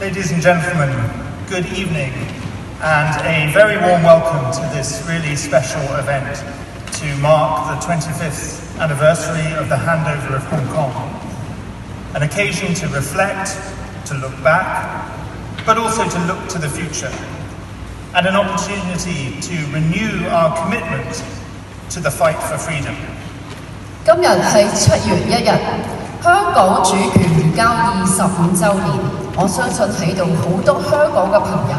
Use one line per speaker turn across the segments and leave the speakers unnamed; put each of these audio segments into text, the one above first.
Ladies and gentlemen, good evening and a very warm welcome to this really special event to mark the 25th anniversary of the handover of Hong Kong. An occasion to reflect, to look back, but also to look to the future. And an opportunity to renew our commitment to the fight for freedom.
今日係7月1日，香港主權移交25週年。我相信喺度好多香港嘅朋友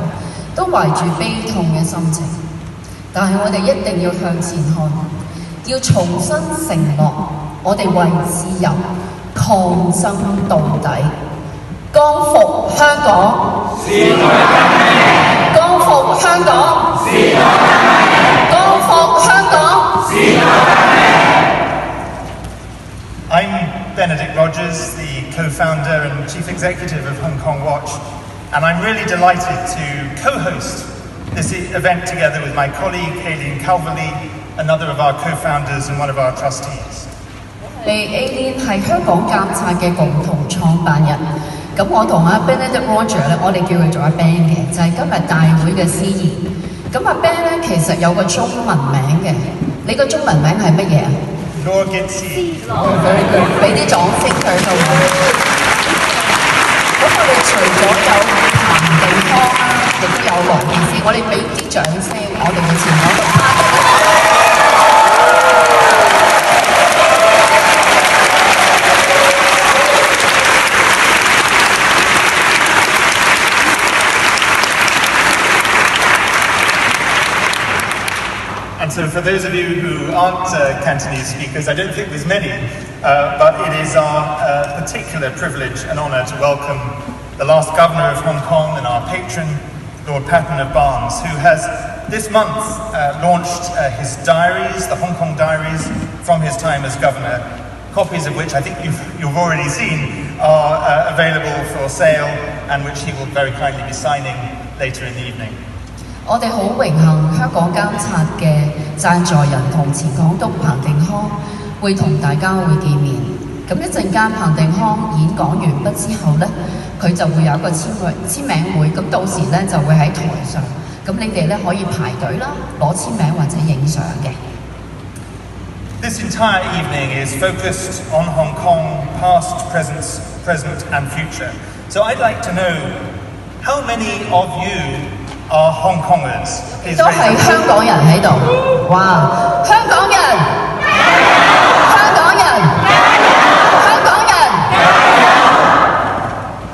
都懷住悲痛嘅心情，但係我哋一定要向前看，要重新承諾，我哋為自由抗爭到底，光復香港，光復香港，光復香港。
I'm Benedict Rogers, the co-founder and chief executive of Hong Kong Watch, and I'm really delighted to co-host this event together with my colleague Aileen Calverley, another of our co-founders and one of our trustees.
Aileen 係香港監察嘅共同創辦人，咁我同阿 Benedict Rogers 咧，我哋叫佢做阿 Ben 嘅，就係今日大會嘅司儀。咁阿 Ben 咧其實有個中文名嘅，你個中文名係乜嘢啊？
羅傑斯。
Very good， 俾啲掌聲佢好。咁我哋除咗有彭定康啦，亦都有羅傑斯，我哋俾啲掌聲，我哋嘅前港督。
And so for those of you who aren't Cantonese speakers, I don't think there's many, but it is our particular privilege and honour to welcome the last Governor of Hong Kong and our patron, Lord Patten of Barnes, who has this month launched his diaries, the Hong Kong Diaries, from his time as Governor, copies of which I think you've already seen are available for sale and which he will very kindly be signing later in the evening.
我哋好榮幸香港監察嘅贊助人同前港督彭定康會同大家會見面。咁一陣間彭定康演講完畢之後呢，佢就會有一個簽名會，咁到時呢就會喺台上，咁你哋呢可以排隊啦，攞簽名或者影相嘅。
This entire evening is focused on Hong Kong, past, present and future. So I'd like to know how many of you are Hong Kongers?
都係香港人喺度，哇！香港人，香港人，香港人。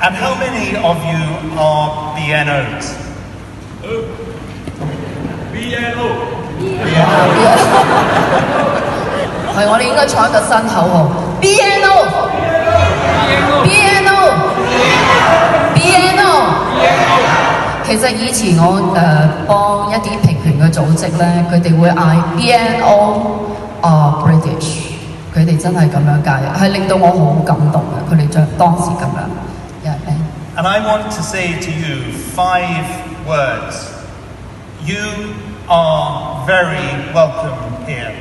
And how many of you are BNOs? BNO.
係，我哋應該創一個新口號 ：BNO。其實以前我幫一啲平權嘅組織咧，佢哋會嗌 BNO British， 佢哋真係咁樣解，係令到我好感動嘅。佢哋就當時咁樣。
And I want to say to you 5 words. You are very welcome here.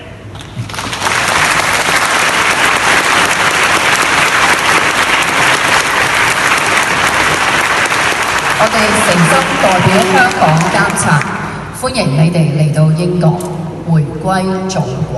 我哋誠心代表香港監察，歡迎你哋嚟到英國，回歸祖國。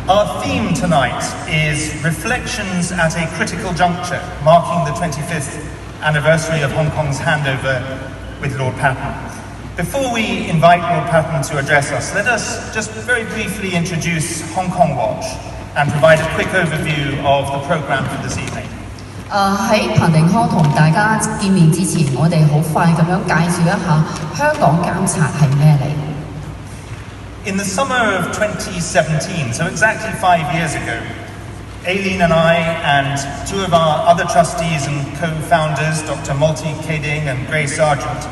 Our theme tonight is Reflections at a Critical Juncture, marking the 25th anniversary of Hong Kong's handover with Lord Patten. Before we invite Lord Patten to address us, let us just very briefly introduce Hong Kong Watch and provide a quick overview of the programme for this evening.
喺彭定康同大家見面之前，我哋好快咁樣介紹一下香港監察係咩嚟。
In the summer of 2017, so exactly 5 years ago, Aileen and I and 2 of our other trustees and co-founders, Dr. Malti Kading and Grace Sargent,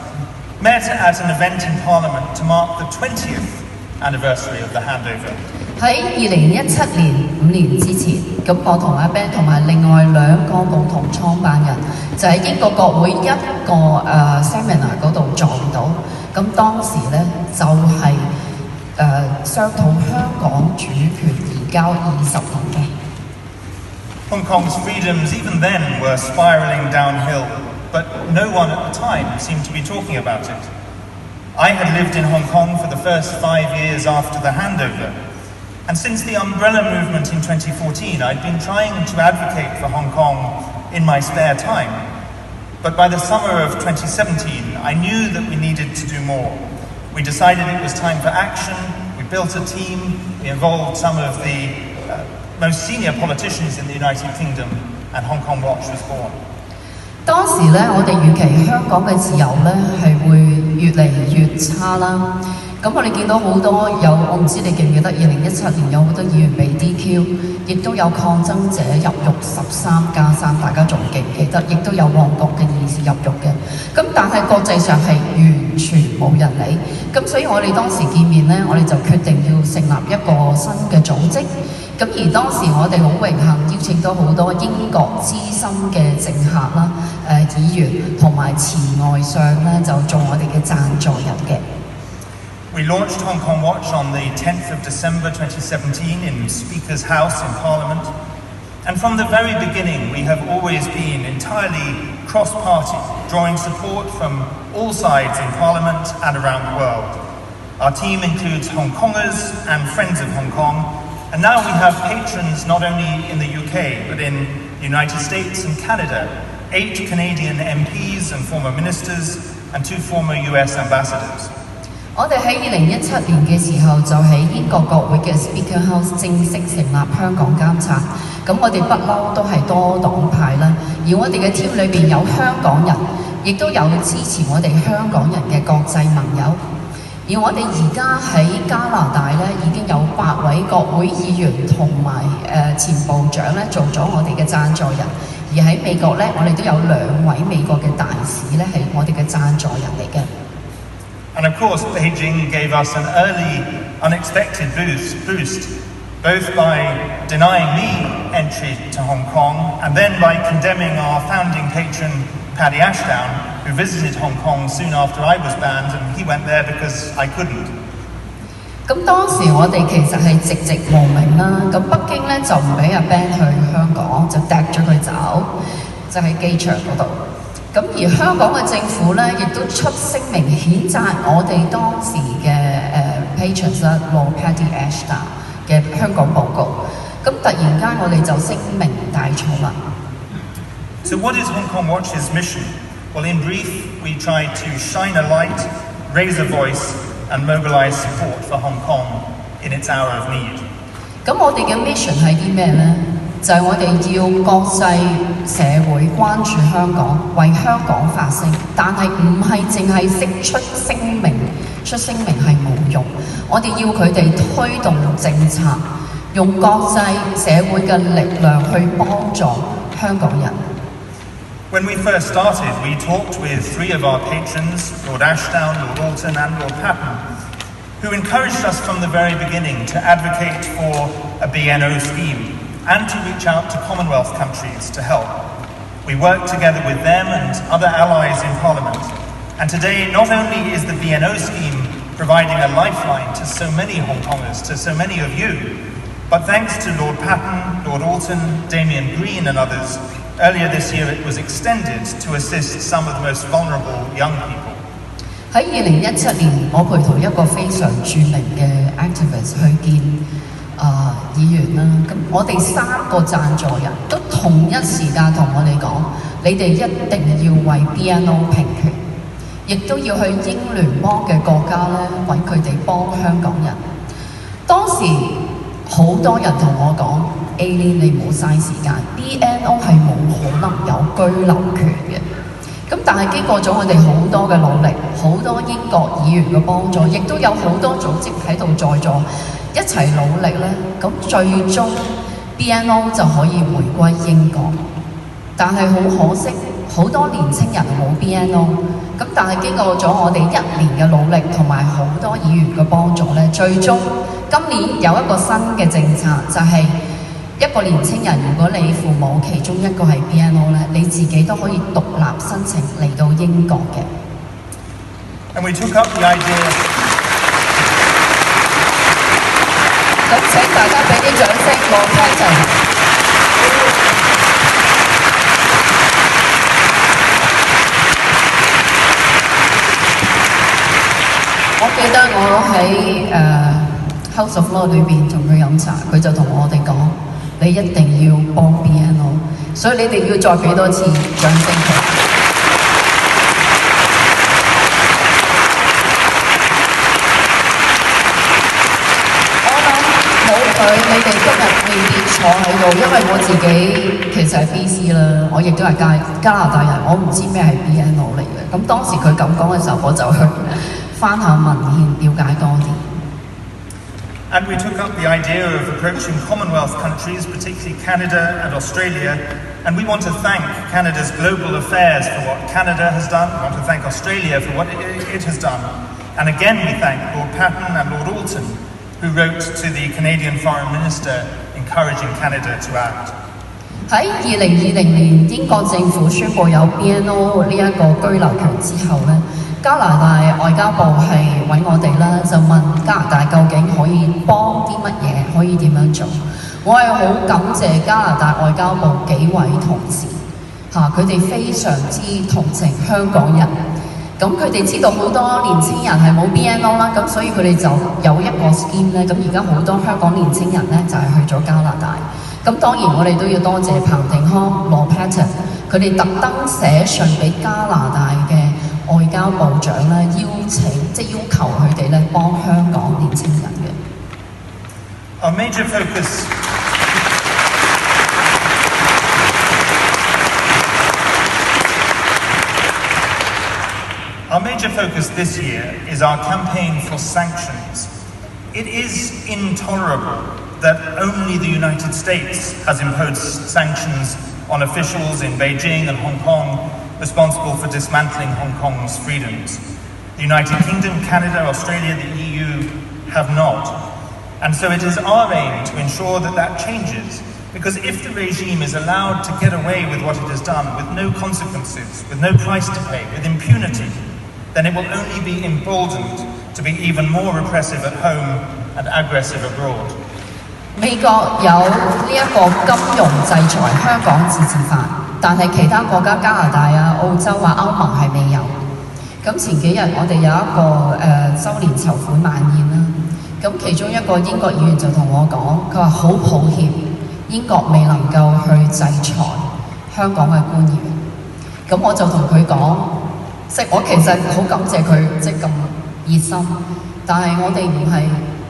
met at an event in Parliament to mark the 20th anniversary of the handover.
喺2017年5年之前，咁我同阿 Ben 同埋另外2個共同創辦人就喺英國國會一個seminar 嗰度撞到，咁當時咧就係、商討香港主權移交20年嘅。
Hong Kong's freedoms even then were spiralling downhill, but no one at the time seemed to be talking about it. I had lived in Hong Kong for the first 5 years after the handover, and since the umbrella movement in 2014, I'd been trying to advocate for Hong Kong in my spare time. But by the summer of 2017, I knew that we needed to do more. We decided it was time for action, we built a team, we involved some of the most senior politicians in the United Kingdom, and Hong Kong Watch was born.
當時咧，我哋預期香港嘅自由咧係會越嚟越差啦。咁我哋見到好多我唔知你記唔記得2017年有好多議員被 DQ， 亦都有抗爭者入獄13+3，大家仲記唔記得？亦都有旺角嘅議士入獄嘅。咁但係國際上係完全冇人理。咁所以我哋當時見面咧，我哋就決定要成立一個新嘅組織。咁而當時我哋好榮幸邀請到好多英國資深嘅政客啦、議員同埋前外相咧，就做我哋嘅贊助人嘅。
We launched Hong Kong Watch on the 10th of December 2017 in Speaker's House in Parliament. And from the very beginning, we have always been entirely cross-party, drawing support from all sides in Parliament and around the world. Our team includes Hong Kongers and friends of Hong Kong, and now we have patrons not only in the UK, but in the United States and Canada, 8 Canadian MPs and former ministers, and 2 former US ambassadors.
我哋喺2017年嘅時候，就喺英國國會嘅 Speaker House 正式成立香港監察。咁我哋不嬲都係多黨派啦，而我哋嘅 team 裏邊有香港人，亦都有支持我哋香港人嘅國際盟友。而我哋而家喺加拿大咧，已經有8位國會議員同埋前部長咧做咗我哋嘅贊助人。而喺美國咧，我哋都有2位美國嘅大使咧係我哋嘅贊助人嚟嘅。
And of course, Beijing gave us an early, unexpected boost, both by denying me entry to Hong Kong and then by condemning our founding patron, Paddy Ashdown, who visited Hong Kong soon after I was banned, and he went there because I couldn't.
咁當時我哋其實係寂寂無名啦，咁北京咧就唔俾阿 Ben 去香港，就掟咗佢走，就喺機場嗰度。咁而香港嘅政府咧，亦都出聲明譴責我哋當時嘅patrons 啦，Lord Paddy Ashdown 嘅香港報告。咁突然間我哋就聲名大噪啦。
So what is Hong Kong Watch's mission? Well, in brief, we try to shine a light, raise a voice, and mobilize support for Hong Kong in its hour of need.
咁我哋嘅 mission 係啲咩咧？就係我哋要國際社會關注香港，為香港發聲，但係唔係淨係識出聲明，出聲明係冇用。我哋要佢哋推動政策，用國際社會嘅力量去幫助香港人。
When we first started, we talked with 3 of our patrons, Lord Ashdown, Lord Alton, and Lord Patten, who encouraged us from the very beginning to advocate for a BNO scheme and to reach out to Commonwealth countries to help. We worked together with them and other allies in Parliament, and today not only is the BNO scheme providing a lifeline to so many Hong Kongers, to so many of you, but thanks to Lord Patten, Lord Alton, Damien Green and others, earlier this year it was extended to assist some of the most vulnerable young people.
喺2017年，我陪同一個非常著名嘅 activist 去見議員啦，咁我哋3個贊助人都同一時間同我哋講，你哋一定要為 BNO 平權，亦都要去英聯邦嘅國家咧揾佢哋幫香港人。當時好多人同我講 ，A 你唔好嘥時間 ，BNO 係冇可能有居留權嘅。咁但係經過咗我哋好多嘅努力，好多英國議員嘅幫助，亦都有好多組織喺度在座。一齊努力咧，咁最終 BNO 就可以回歸英國。但係好可惜，好多年青人冇 BNO，咁但係經過咗我哋1年嘅努力同埋好多議員嘅幫助咧，最終今年有一個新嘅政策，就係一個年青人，如果你父母其中一個係 BNO 咧，你自己都可以獨立申請嚟到英國嘅。
And we took up the idea.
咁請大家俾啲掌聲，羅傑斯。我記得我喺House of Law 裏邊同佢飲茶，佢就同我哋講：你一定要幫 BNO， 所以你哋要再俾多次掌聲佢。我諗冇佢，你哋今日未必坐喺度，因為我自己其實係 BC 啦，我亦都係加拿大人，我唔知咩係 BNO 嚟嘅。咁當時佢咁講嘅時候，我就去翻下文獻，了解多啲。
And we took up the idea of approaching Commonwealth countries, particularly Canada and Australia, and we want to thank Canada's Global Affairs for what Canada has done. We want to thank Australia for what it has done. And again we thank Lord Patten and Lord Alton, who wrote to the Canadian Foreign Minister encouraging Canada to act.
喺2020年，英國政府宣布有 BNO 呢一個居留權之後咧，加拿大外交部係揾我哋啦，就問加拿大究竟可以幫啲乜嘢，可以點樣做？我係好感謝加拿大外交部幾位同事佢哋非常之同情香港人。咁佢哋知道好多年青人係冇 BNO 啦，咁所以佢哋就有一個 scheme 咧。咁而家好多香港年青人咧就係去咗加拿大。咁當然我哋都要多謝彭定康、羅 Patten， 佢哋特登寫信俾加拿大嘅外交部長咧，要求佢哋咧幫香港年青人嘅。
Our major focus. Our major focus this year is our campaign for sanctions. It is intolerable that only the United States has imposed sanctions on officials in Beijing and Hong Kong responsible for dismantling Hong Kong's freedoms. The United Kingdom, Canada, Australia, the EU have not. And so it is our aim to ensure that that changes, because if the regime is allowed to get away with what it has done, with no consequences, with no price to pay, with impunity, then it will only be emboldened to be even more repressive at home and aggressive abroad.
美國有呢一個金融制裁香港自治法，但係其他國家加拿大啊、澳洲啊、歐盟係未有。咁前幾日我哋有一個週年籌款晚宴啦，咁其中一個英國議員就同我講，佢話好抱歉，英國未能夠去制裁香港嘅官員。咁我就同佢講，我其實好感謝佢咁熱心，但係我哋唔係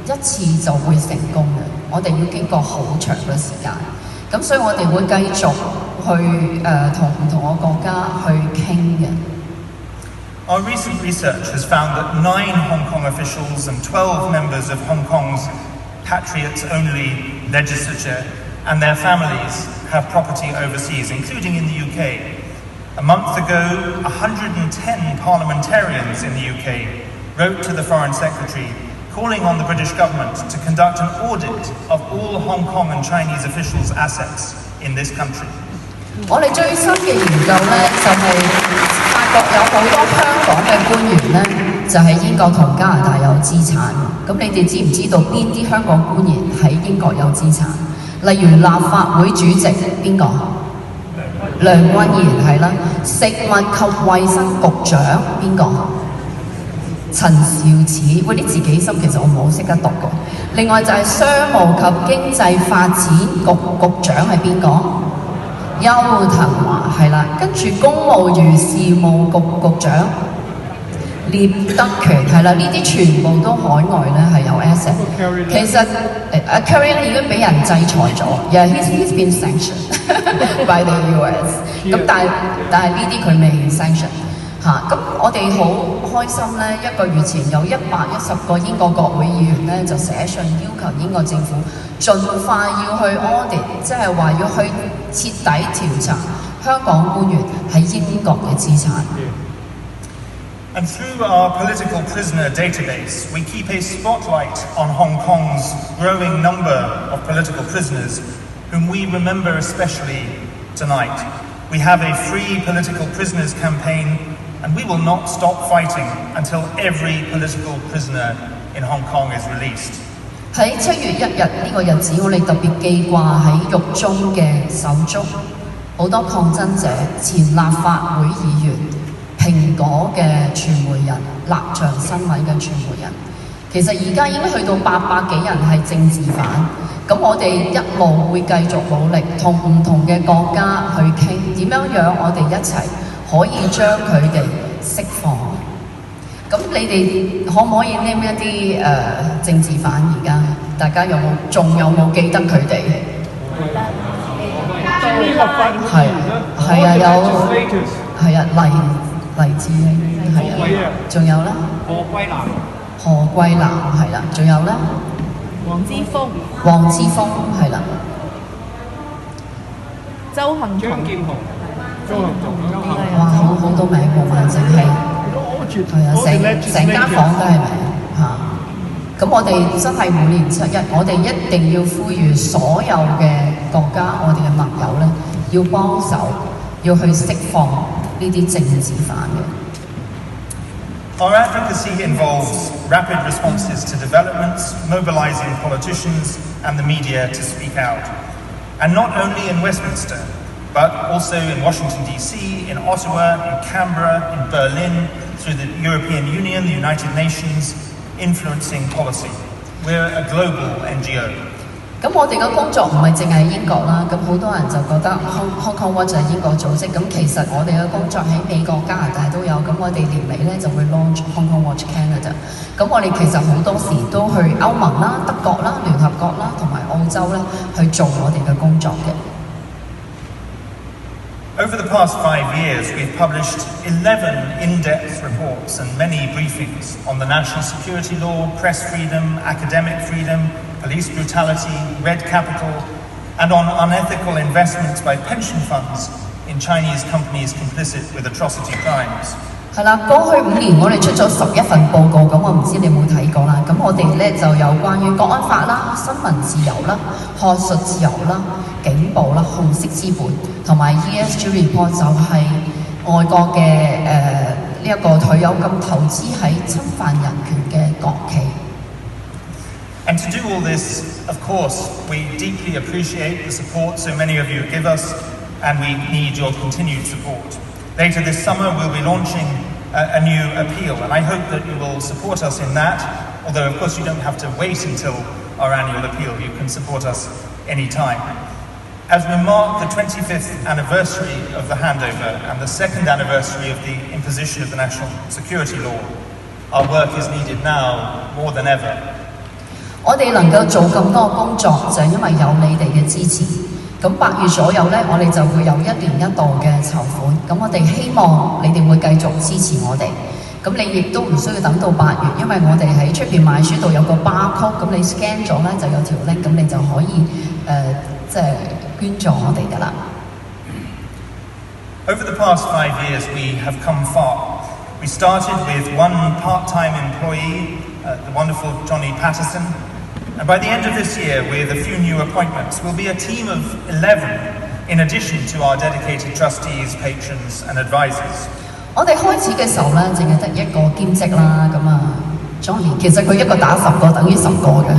一次就會成功嘅，我哋要經過好長嘅時間。咁所以我哋會繼續去同唔同嘅國家去傾嘅。
Our recent research has found that 9 Hong Kong officials and 12 members of Hong Kong's Patriots-only legislature and their families have property overseas, including in the UK. A month ago, 110 parliamentarians in the UK wrote to the Foreign Secretary calling on the British government to conduct an audit of all Hong Kong and Chinese officials' assets in this country.
我哋最新嘅研究咧，就係發覺有好多香港嘅官員咧，就喺英國同加拿大有資產。咁你哋知唔知道邊啲香港官員喺英國有資產？例如立法會主席邊個？梁君彥係啦。食物及衛生局長邊個？陳肇始，喂啲字幾深，其實我唔好識得讀嘅。另外就係商務及經濟發展局局長係邊個？邱騰華係啦，跟住公務員事務局局長聶德權係啦，呢啲全部都海外咧係有 asset。其實Kerry 咧已經俾人制裁咗 ，yeah he's been sanctioned by the US。咁但係呢啲佢未 sanction 咁我哋好開心咧，一個月前有110個英國國會議員咧就寫信要求英國政府盡快要去 audit， 即係話要去徹底調查香港官員喺英國嘅資產。
And through our political prisoner database, we keep a spotlight on Hong Kong's growing number of political prisoners, whom we remember especially tonight. We have a free political prisoners campaign, and we will not stop fighting until every political prisoner in Hong Kong is released.
喺7月1日呢個日子，我哋特別記掛喺獄中嘅手足，好多抗爭者、前立法會議員、蘋果嘅傳媒人、立場新聞嘅傳媒人。其實而家已經去到800幾人係政治犯，咁我哋一路會繼續努力，同唔同嘅國家去傾點樣我哋一齊可以將佢哋釋放。咁你哋可唔可以 name 一啲政治犯而家？大家仲有冇記得佢哋？係啊，有係啊，黎智英係啊，仲有咧？何桂南係啦，仲有咧？黃之鋒係啦，
周幸彤，
哇，好多名喎，反正係係啊，成間房都係名嚇。咁我哋真係每年7日，我哋一定要呼籲所有嘅國家，我哋嘅盟友咧，要幫手，要去釋放呢啲政治犯嘅。
Our advocacy involves rapid responses to developments, mobilizing politicians and the media to speak out. And not only in Westminster, but also in Washington, D.C., in Ottawa, in Canberra, in Berlin, through the European Union, the United Nations, influencing policy. We're a global NGO.
咁我哋嘅工作唔係淨係英國啦，咁好多人就覺得 Hong Kong Watch 係英國組織，咁其實我哋嘅工作喺美國、加拿大都有，咁我哋年尾咧就會 launch Hong Kong Watch Canada。咁我哋其實好多時都去歐盟啦、德國啦、聯合國啦同埋澳洲咧去做我哋嘅工作嘅。
Over the past 5 years, we've published 11 in-depth reports and many briefings on the national security law, press freedom, academic freedom, police brutality, red capital, and on unethical investments by pension funds in Chinese companies complicit with atrocity crimes.
係啦，過去5年我哋出咗11份報告，咁我唔知你有冇睇過啦。咁我哋咧就有關於國安法啦、新聞自由啦、學術自由啦、警暴啦、紅色資本同埋 ESG report 就係外國嘅呢一個退休金投資喺侵犯人權嘅國企。
And to do all this, of course, we deeply appreciate the support so many of you give us, and we need your continued support. Later this summer, we'll be launching a new appeal, and I hope that you will support us in that, although, of course, you don't have to wait until our annual appeal. You can support us anytime. As we mark the 25th anniversary of the handover and the 2nd anniversary of the imposition of the national security law, our work is needed now more than ever.
我哋能夠做咁多工作，就係因為有你哋嘅支持。咁8月左右咧，我哋就會有1年1度嘅籌款。咁我哋希望你哋會繼續支持我哋。咁你亦都唔需要等到8月，因為我哋喺出邊賣書度有個 barcode， 咁你 scan 咗咧就有條 link， 咁你就可以即係捐助我哋㗎啦。
Over the past 5 years, we have come far. We started with one part-time employee, the wonderful Johnny Patterson. And by the end of this year, with a few new appointments, we'll be a team of 11, in addition to our dedicated trustees, patrons, and advisors.
我哋開始嘅時候咧，淨係得一個兼職啦，咁啊 ，Johnny 其實佢一個打10個，等於10個嘅。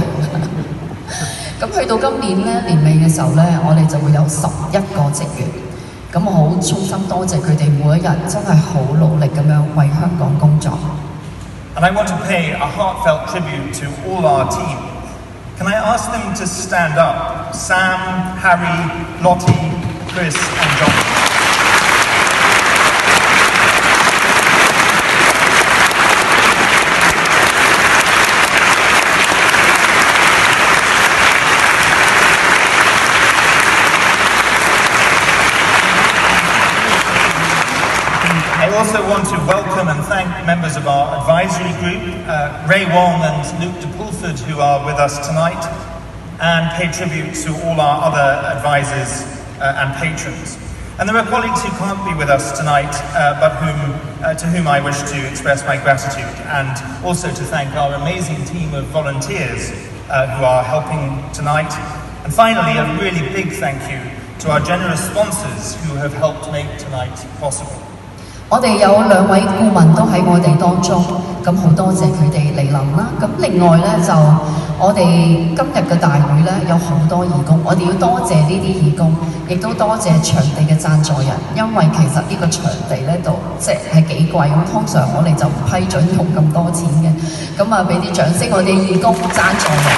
咁去到今年咧年尾嘅時候咧，我哋就會有11個職員。咁我好衷心多謝佢哋每一日真係好努力咁樣為香港工作。
And I want to pay a heartfelt tribute to all our team. Can I ask them to stand up? Sam, Harry, Lottie, Chris, and John. I also want to welcome and thank members of our advisory group, Ray Wong and Luke de Pulford, who are with us tonight, and pay tribute to all our other advisors and patrons. And And there are colleagues who can't be with us tonight, but to whom I wish to express my gratitude, and also to thank our amazing team of volunteers who are helping tonight. And finally, a really big thank you to our generous sponsors who have helped make tonight possible.
我哋有2位顧問都喺我哋當中，咁好多謝佢哋嚟臨啦。咁另外咧就我哋今日嘅大會咧有好多義工，我哋要多謝呢啲義工，亦都多謝場地嘅贊助人，因為其實呢個場地咧度即係幾貴，咁通常我哋就唔批准用咁多錢嘅。咁啊，俾啲掌聲我哋義工贊助人。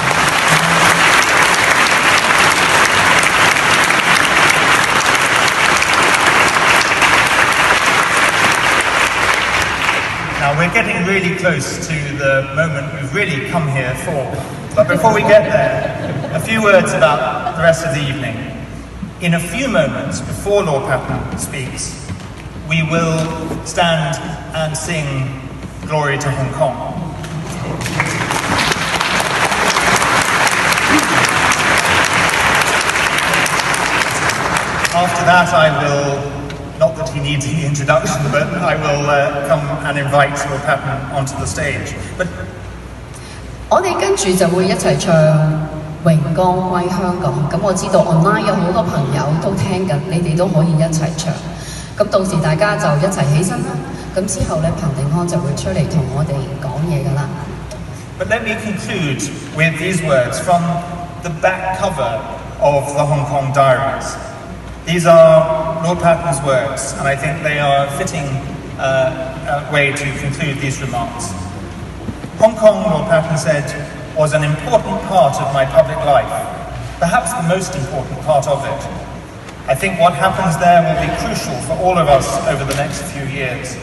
Now we're getting really close to the moment we've really come here for. But before we get there, a few words about the rest of the evening. In a few moments, before Lord Patten speaks, we will stand and sing Glory to Hong Kong. After that, I will, not that he needs any introduction, but I will come and invite Lord Patten onto the stage. But
我哋跟住就會一齊唱榮光歸香港。咁我知道 online 有好多朋友都聽緊，你哋都可以一齊唱。咁到時大家就一齊起身啦。咁之後咧，彭定康就會出嚟同我哋講嘢㗎啦。
But let me conclude with these words from the back cover of the Hong Kong Diaries. These are Lord Patten's words, and I think they are a fitting way to conclude these remarks. Hong Kong, Lord Patten said, was an important part of my public life, perhaps the most important part of it. I think what happens there will be crucial for all of us over the next few years.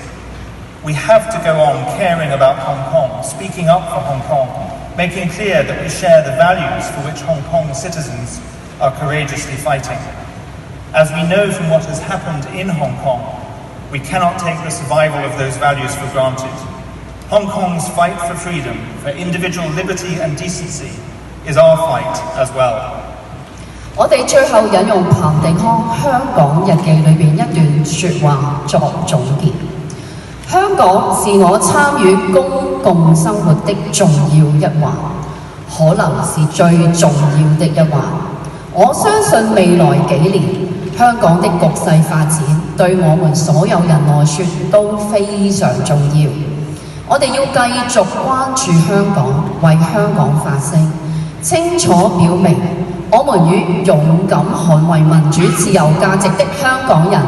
We have to go on caring about Hong Kong, speaking up for Hong Kong, making clear that we share the values for which Hong Kong citizens are courageously fighting. As we know from what has happened in Hong Kong, we cannot take the survival of those values for granted. Hong Kong's fight for freedom, for individual liberty and decency, is our fight as well.
我哋最後引用彭定康《香港日記》裏邊一段説話作總結。香港是我參與公共生活的重要一環，可能是最重要的一環。我相信未來幾年，香港的局勢發展對我們所有人來說都非常重要。我哋要繼續關注香港，為香港發聲，清楚表明我們與勇敢捍衛民主自由價值的香港人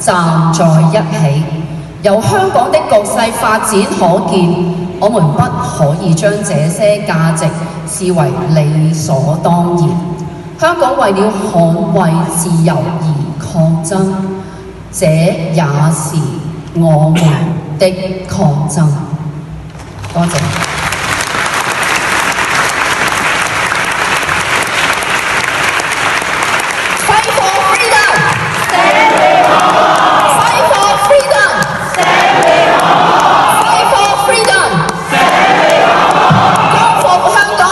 站在一起。由香港的局勢發展可見，我們不可以將這些價值視為理所當然。香港為了捍衛自由而抗爭，這也是我們的抗爭。多謝。Fight for freedom! Stand on! Fight for freedom! Stand on! Fight for freedom! Stand on! 光復香港！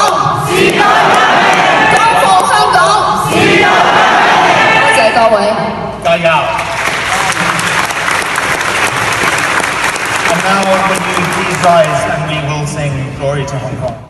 時代革命！光復香港！時代革命！多謝各位。
加油！ And now will you please rise and we will sing Glory to Hong Kong.